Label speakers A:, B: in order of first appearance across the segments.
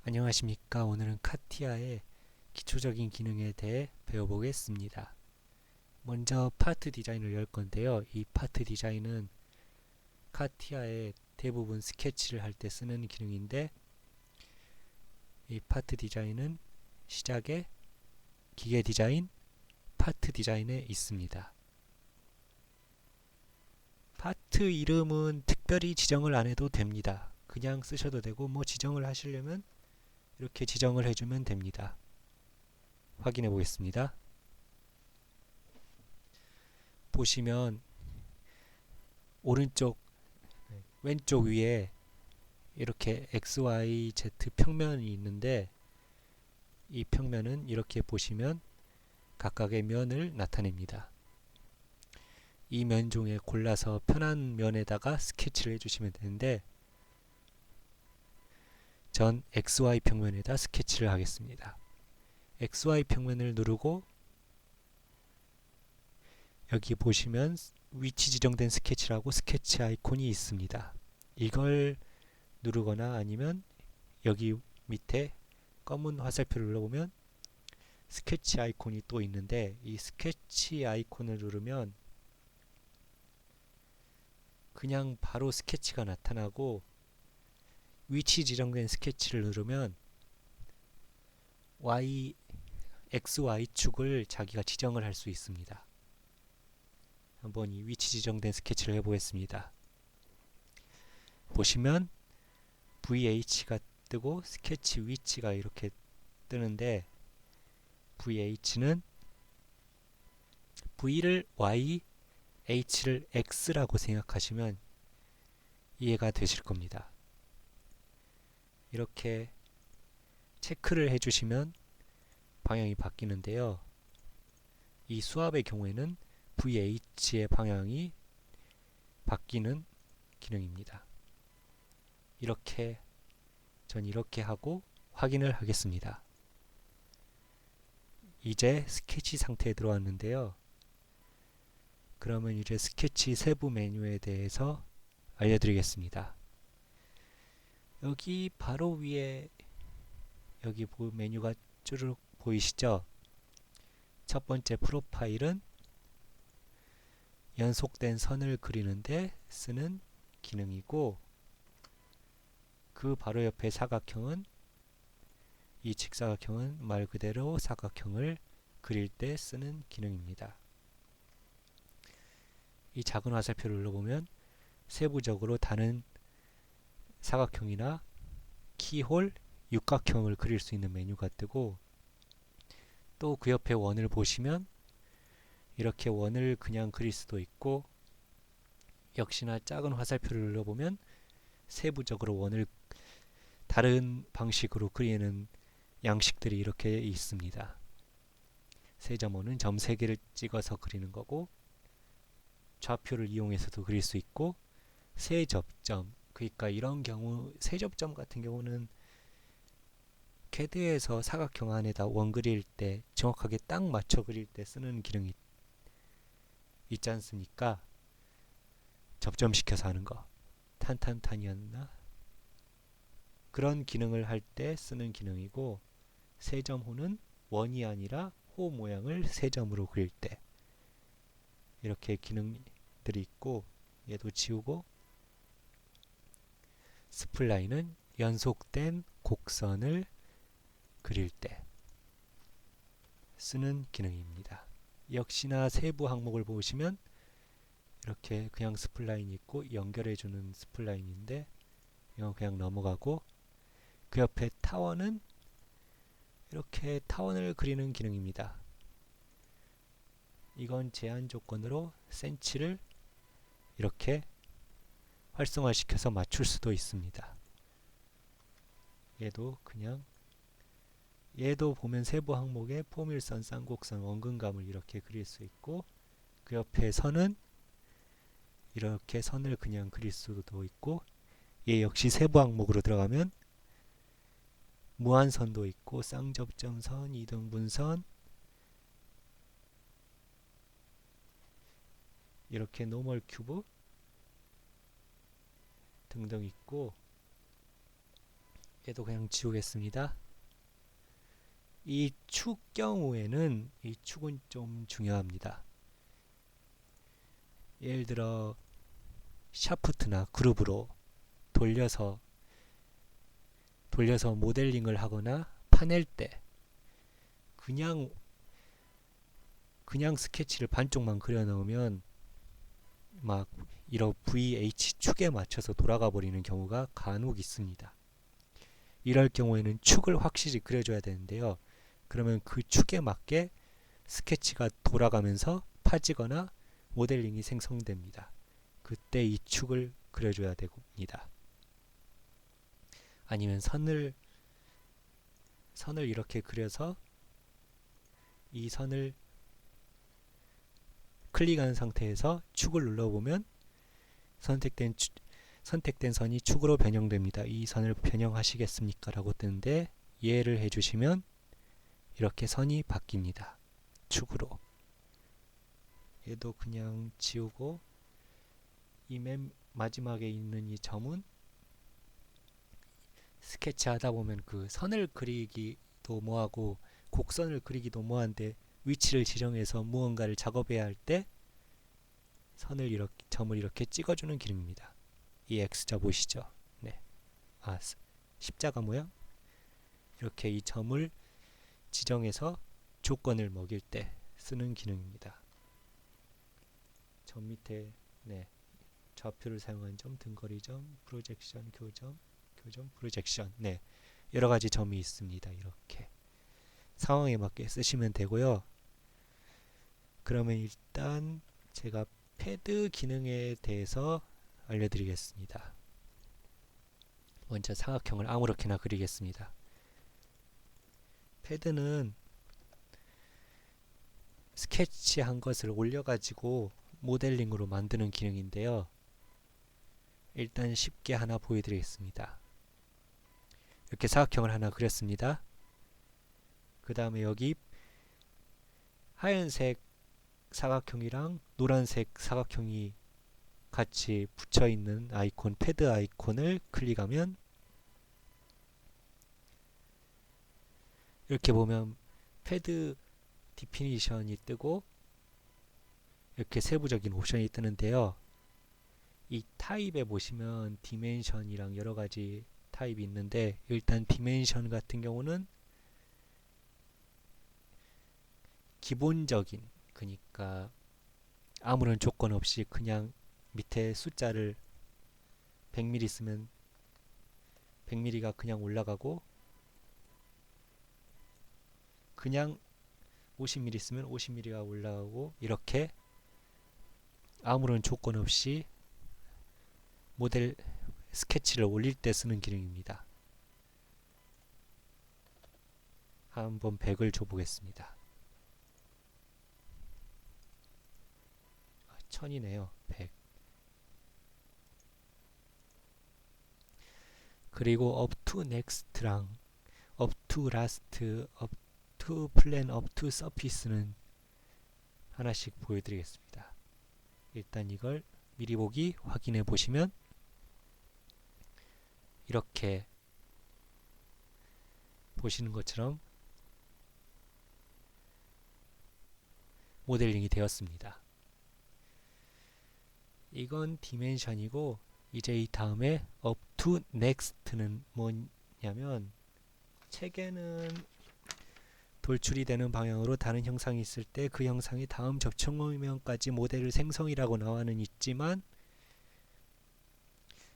A: 안녕하십니까. 오늘은 카티아의 기초적인 기능에 대해 배워보겠습니다. 먼저 파트 디자인을 열 건데요. 이 파트 디자인은 카티아의 대부분 스케치를 할 때 쓰는 기능인데, 이 파트 디자인은 시작에 기계 디자인, 파트 디자인에 있습니다. 파트 이름은 특별히 지정을 안 해도 됩니다. 그냥 쓰셔도 되고, 지정을 하시려면 이렇게 지정을 해주면 됩니다. 확인해 보겠습니다. 보시면 오른쪽 왼쪽 위에 이렇게 XYZ 평면이 있는데, 이 평면은 이렇게 보시면 각각의 면을 나타냅니다. 이 면 중에 골라서 편한 면에다가 스케치를 해주시면 되는데, 전 XY 평면에다 스케치를 하겠습니다. XY 평면을 누르고 여기 보시면 위치 지정된 스케치라고 스케치 아이콘이 있습니다. 이걸 누르거나 아니면 여기 밑에 검은 화살표를 눌러보면 스케치 아이콘이 또 있는데, 이 스케치 아이콘을 누르면 그냥 바로 스케치가 나타나고, 위치 지정된 스케치를 누르면 XY축을 자기가 지정을 할 수 있습니다. 한번 이 위치 지정된 스케치를 해보겠습니다. 보시면 VH가 뜨고 스케치 위치가 이렇게 뜨는데, VH는 V를 Y, H를 X라고 생각하시면 이해가 되실 겁니다. 이렇게 체크를 해주시면 방향이 바뀌는데요. 이 수압의 경우에는 VH의 방향이 바뀌는 기능입니다. 전 이렇게 하고 확인을 하겠습니다. 이제 스케치 상태에 들어왔는데요. 그러면 이제 스케치 세부 메뉴에 대해서 알려드리겠습니다. 여기 바로 위에 여기 메뉴가 쭈르륵 보이시죠? 첫 번째 프로파일은 연속된 선을 그리는데 쓰는 기능이고, 그 바로 옆에 사각형은, 이 직사각형은 말 그대로 사각형을 그릴 때 쓰는 기능입니다. 이 작은 화살표를 눌러보면 세부적으로 다른 사각형이나 키홀, 육각형을 그릴 수 있는 메뉴가 뜨고, 또 그 옆에 원을 보시면 이렇게 원을 그냥 그릴 수도 있고, 역시나 작은 화살표를 눌러보면 세부적으로 원을 다른 방식으로 그리는 양식들이 이렇게 있습니다. 세점원은 점 3개를 찍어서 그리는 거고, 좌표를 이용해서도 그릴 수 있고, 세접점, 그러니까 이런 경우 세접점 같은 경우는 캐드에서 사각형 안에다 원 그릴 때 정확하게 딱 맞춰 그릴 때 쓰는 기능이 있지 않습니까? 접점시켜서 하는 거, 탄탄탄이었나? 그런 기능을 할 때 쓰는 기능이고, 세점호는 원이 아니라 호 모양을 세점으로 그릴 때 이렇게 기능들이 있고, 얘도 지우고, 스플라인은 연속된 곡선을 그릴 때 쓰는 기능입니다. 역시나 세부 항목을 보시면 이렇게 그냥 스플라인이 있고 연결해주는 스플라인인데, 이건 그냥 넘어가고, 그 옆에 타원은 이렇게 타원을 그리는 기능입니다. 이건 제한 조건으로 센치를 이렇게 활성화시켜서 맞출 수도 있습니다. 얘도 보면 세부 항목에 포밀선, 쌍곡선, 원근감을 이렇게 그릴 수 있고, 그 옆에 선은 이렇게 선을 그냥 그릴 수도 있고, 얘 역시 세부 항목으로 들어가면 무한선도 있고, 쌍접점선, 이등분선, 이렇게 노멀 큐브 등등 있고, 얘도 그냥 지우겠습니다. 이 축 경우에는 이 축은 좀 중요합니다. 예를 들어 샤프트나 그룹으로 돌려서 모델링을 하거나 파낼 때 그냥 스케치를 반쪽만 그려 넣으면 막 이런 VH 축에 맞춰서 돌아가 버리는 경우가 간혹 있습니다. 이럴 경우에는 축을 확실히 그려줘야 되는데요. 그러면 그 축에 맞게 스케치가 돌아가면서 파지거나 모델링이 생성됩니다. 그때 이 축을 그려줘야 됩니다. 아니면 선을 이렇게 그려서 이 선을 클릭한 상태에서 축을 눌러보면 선택된 선이 축으로 변형됩니다. 이 선을 변형하시겠습니까? 라고 뜨는데 이해를 해주시면 이렇게 선이 바뀝니다. 축으로. 얘도 그냥 지우고 이 맨 마지막에 있는 이 점은 스케치 하다 보면 그 선을 그리기도 뭐하고 곡선을 그리기도 뭐한데 위치를 지정해서 무언가를 작업해야 할 때 점을 이렇게 찍어주는 기능입니다. 이 X자 보이시죠? 네. 십자가 모양? 이렇게 이 점을 지정해서 조건을 먹일 때 쓰는 기능입니다. 점 밑에 좌표를 사용한 점, 등거리 점, 프로젝션, 교점, 프로젝션. 여러 가지 점이 있습니다. 이렇게 상황에 맞게 쓰시면 되고요. 그러면 일단 제가 패드 기능에 대해서 알려드리겠습니다. 먼저 사각형을 아무렇게나 그리겠습니다. 패드는 스케치한 것을 올려가지고 모델링으로 만드는 기능인데요. 일단 쉽게 하나 보여드리겠습니다. 이렇게 사각형을 하나 그렸습니다. 그 다음에 여기 하얀색 사각형이랑 노란색 사각형이 같이 붙여있는 아이콘, 패드 아이콘을 클릭하면 이렇게 보면 패드 디피니션이 뜨고 이렇게 세부적인 옵션이 뜨는데요. 이 타입에 보시면 디멘션이랑 여러가지 타입이 있는데 일단 디멘션 같은 경우는 기본적인, 그러니까 아무런 조건 없이 그냥 밑에 숫자를 100mm 쓰면 100mm가 그냥 올라가고 그냥 50mm 쓰면 50mm가 올라가고 이렇게 아무런 조건 없이 모델 스케치를 올릴 때 쓰는 기능입니다. 한번 100을 줘보겠습니다. 1000이네요. 100. 그리고 up to next랑 up to last, up to plan, up to surface는 하나씩 보여드리겠습니다. 일단 이걸 미리 보기 확인해 보시면 이렇게 보시는 것처럼 모델링이 되었습니다. 이건 디멘션이고 이제 이 다음에 up to next는 뭐냐면 책에는 돌출이 되는 방향으로 다른 형상이 있을 때 그 형상이 다음 접촉 모면까지 모델을 생성이라고 나와는 있지만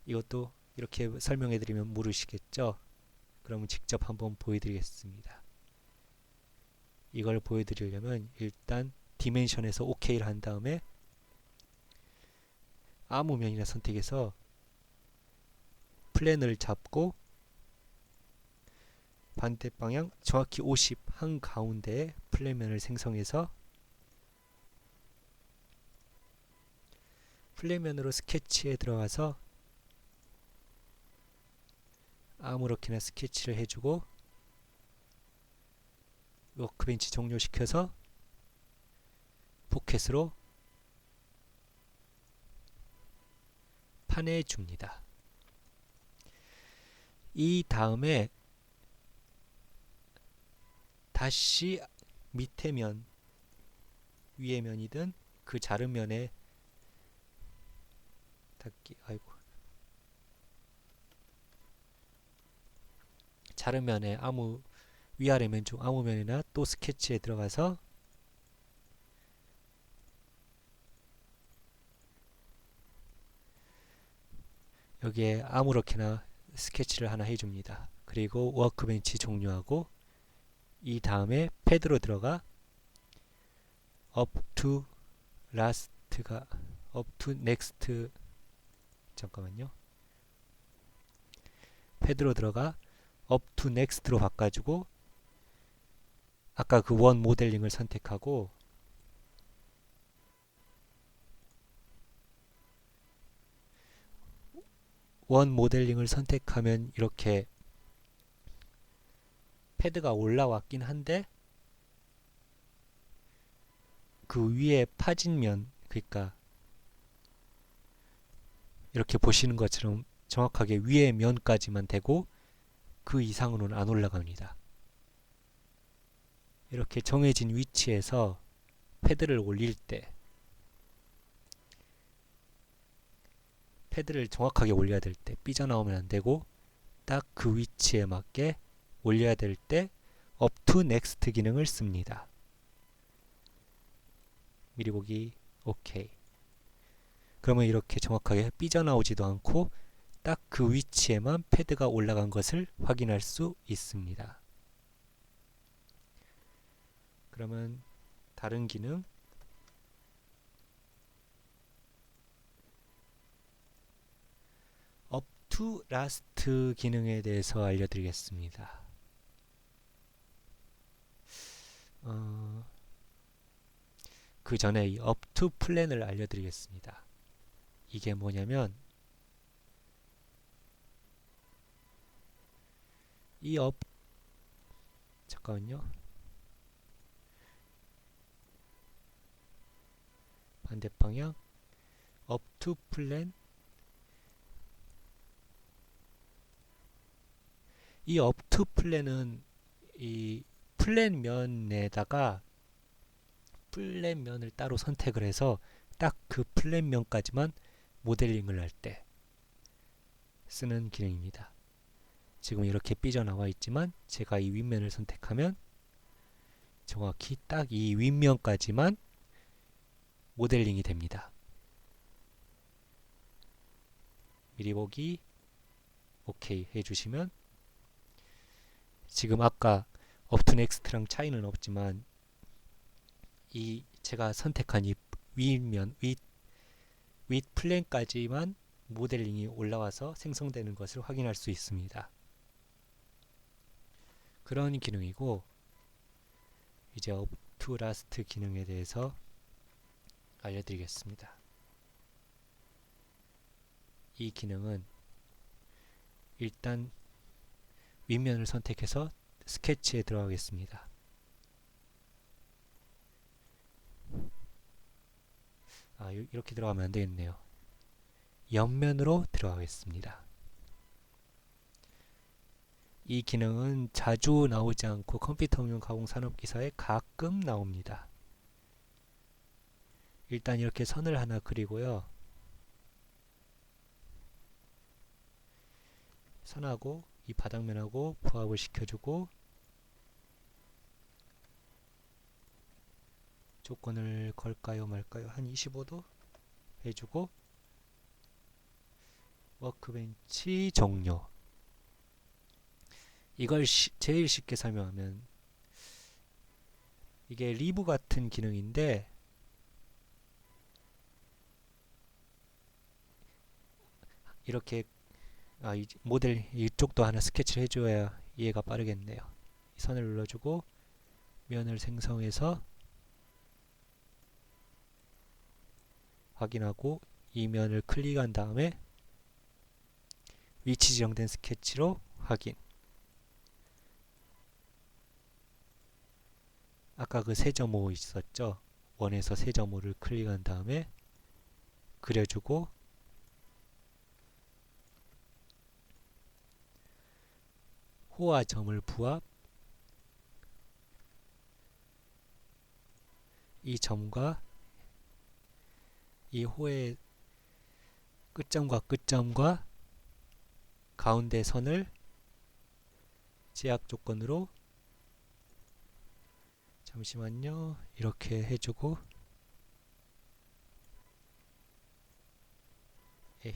A: 이것도 이렇게 설명해 드리면 모르시겠죠? 그러면 직접 한번 보여드리겠습니다. 이걸 보여드리려면 일단 디멘션에서 OK를 한 다음에 아무 면이나 선택해서 플랜을 잡고 반대 방향 정확히 50 한가운데에 플랜면을 생성해서 플랜면으로 스케치에 들어가서 아무렇게나 스케치를 해주고 워크벤치 종료시켜서 포켓으로 파내줍니다. 이 다음에 다시 밑에 면, 위에 면이든 그 자른 면에 닫기, 아이고, 자른 면에 아무 위아래 면 중 아무 면이나 또 스케치에 들어가서 여기에 아무렇게나 스케치를 하나 해줍니다. 그리고 워크벤치 종료하고 이 다음에 패드로 들어가 up to last가 up to next, 잠깐만요. 패드로 들어가 up to next로 바꿔주고 아까 그 원 모델링을 선택하고 원 모델링을 선택하면 이렇게 패드가 올라왔긴 한데 그 위에 파진 면, 그러니까 이렇게 보시는 것처럼 정확하게 위에 면까지만 되고 그 이상으로는 안 올라갑니다. 이렇게 정해진 위치에서 패드를 올릴 때 패드를 정확하게 올려야 될 때 삐져나오면 안 되고 딱 그 위치에 맞게 올려야 될 때 up to next 기능을 씁니다. 미리 보기 오케이. 그러면 이렇게 정확하게 삐져나오지도 않고 딱 그 위치에만 패드가 올라간 것을 확인할 수 있습니다. 그러면 다른 기능 up to last 기능에 대해서 알려드리겠습니다. 그 전에 이 up to plan을 알려드리겠습니다. 이게 뭐냐면 이 up, 잠깐만요. 반대 방향 up to plan, 이 up to plan은 이 플랜 면에다가 플랜 면을 따로 선택을 해서 딱 그 플랜 면까지만 모델링을 할 때 쓰는 기능입니다. 지금 이렇게 삐져나와 있지만 제가 이 윗면을 선택하면 정확히 딱 이 윗면까지만 모델링이 됩니다. 미리 보기 오케이 해주시면 지금 아까 up to next랑 차이는 없지만 이 제가 선택한 이 윗면, 윗 플랜까지만 모델링이 올라와서 생성되는 것을 확인할 수 있습니다. 그런 기능이고, 이제 up to last 기능에 대해서 알려드리겠습니다. 이 기능은 일단 윗면을 선택해서 스케치에 들어가겠습니다. 이렇게 들어가면 안 되겠네요. 옆면으로 들어가겠습니다. 이 기능은 자주 나오지 않고 컴퓨터용 가공산업기사에 가끔 나옵니다. 일단 이렇게 선을 하나 그리고요. 선하고 이 바닥면하고 부합을 시켜주고 조건을 걸까요 말까요? 한 25도 해주고 워크벤치 종료. 이걸 제일 쉽게 설명하면 이게 리브 같은 기능인데 이렇게 이 모델 이쪽도 하나 스케치를 해줘야 이해가 빠르겠네요. 이 선을 눌러주고 면을 생성해서 확인하고 이 면을 클릭한 다음에 위치 지정된 스케치로 확인. 아까 그 3.5 있었죠? 원에서 3.5를 클릭한 다음에 그려주고 호와 점을 부합, 이 점과 이 호의 끝점과 끝점과 가운데 선을 제약 조건으로, 잠시만요, 이렇게 해주고, 에이,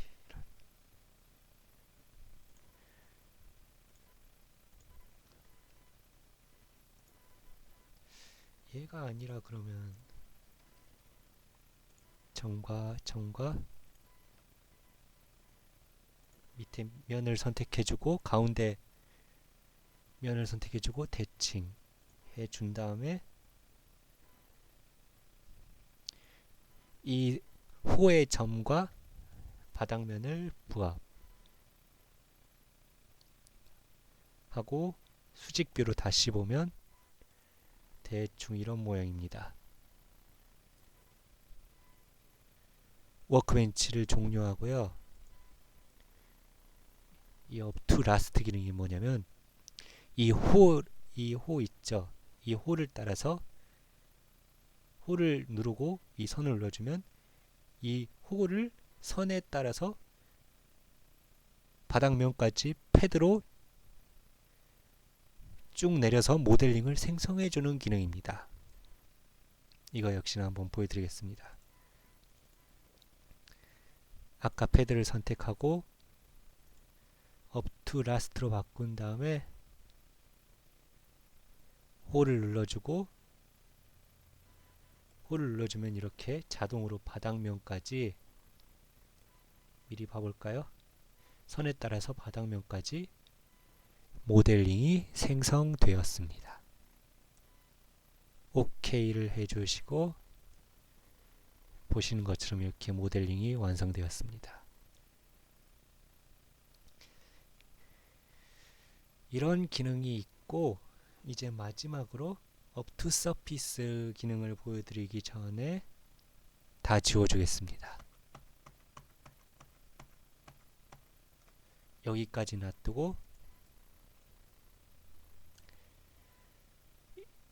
A: 얘가 아니라 그러면 점과 밑에 면을 선택해주고 가운데 면을 선택해주고 대칭 해준 다음에 이 호의 점과 바닥면을 부합하고 수직뷰로 다시 보면 대충 이런 모양입니다. 워크벤치를 종료하고요. 이 up to last 기능이 뭐냐면 이 호 있죠. 이 호를 따라서 호를 누르고 이 선을 눌러주면 이 호를 선에 따라서 바닥면까지 패드로 쭉 내려서 모델링을 생성해주는 기능입니다. 이거 역시나 한번 보여드리겠습니다. 아까 패드를 선택하고 up to last로 바꾼 다음에 호를 눌러주고, 호를 눌러주면 이렇게 자동으로 바닥면까지, 미리 봐볼까요? 선에 따라서 바닥면까지 모델링이 생성되었습니다. OK를 해주시고 보시는 것처럼 이렇게 모델링이 완성되었습니다. 이런 기능이 있고, 이제 마지막으로 up to surface 기능을 보여드리기 전에 다 지워주겠습니다. 여기까지 놔두고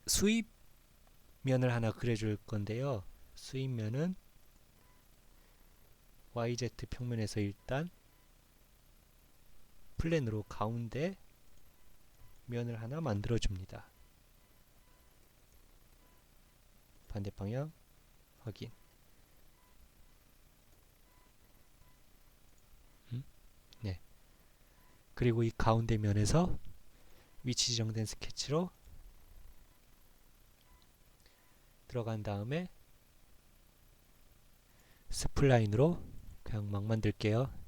A: 수입면을 하나 그려줄 건데요. 수입면은 YZ 평면에서 일단 플랜으로 가운데 면을 하나 만들어 줍니다. 반대 방향 확인. 네. 그리고 이 가운데 면에서 위치 지정된 스케치로 들어간 다음에 스플라인으로 그냥 막 만들게요.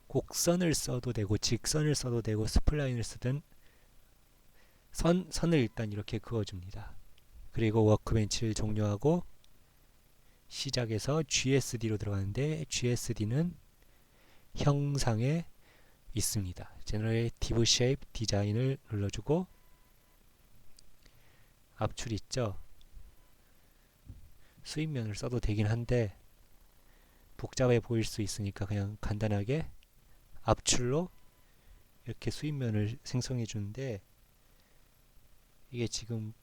A: 곡선을 써도 되고 직선을 써도 되고 스플라인을 쓰든 선을 일단 이렇게 그어줍니다. 그리고 워크벤치를 종료하고 시작해서 GSD로 들어가는데 GSD는 형상에 있습니다. Generative Shape Design을 눌러주고 압출 있죠? 수입면을 써도 되긴 한데 복잡해 보일 수 있으니까 그냥 간단하게 압출로 이렇게 수입면을 생성해 주는데, 이게 지금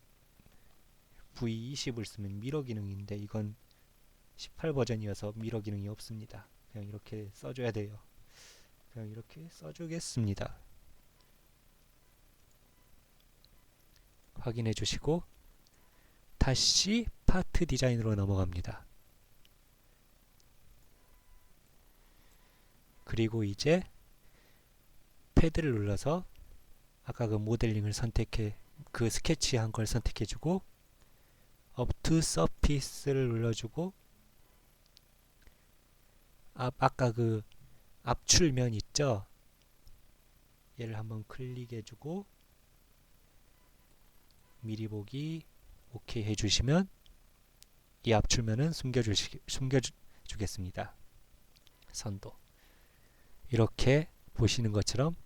A: V20을 쓰면 미러 기능인데 이건 18 버전이어서 미러 기능이 없습니다. 그냥 이렇게 써줘야 돼요. 그냥 이렇게 써주겠습니다. 확인해 주시고 다시 파트 디자인으로 넘어갑니다. 그리고 이제 패드를 눌러서 아까 그 모델링을 선택해, 그 스케치한 걸 선택해주고 up to surface를 눌러주고 아까 그 압출면 있죠? 얘를 한번 클릭해주고 미리 보기 OK 해주시면 이 압출면은 숨겨주겠습니다. 선도 이렇게 보시는 것처럼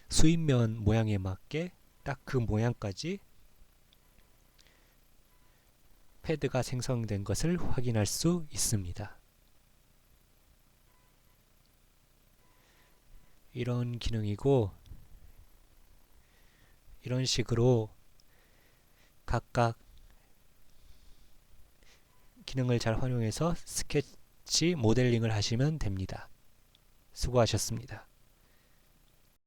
A: 수입면 모양에 맞게 딱 그 모양까지 패드가 생성된 것을 확인할 수 있습니다. 이런 기능이고, 이런 식으로 각각 기능을 잘 활용해서 스케치 모델링을 하시면 됩니다. 수고하셨습니다.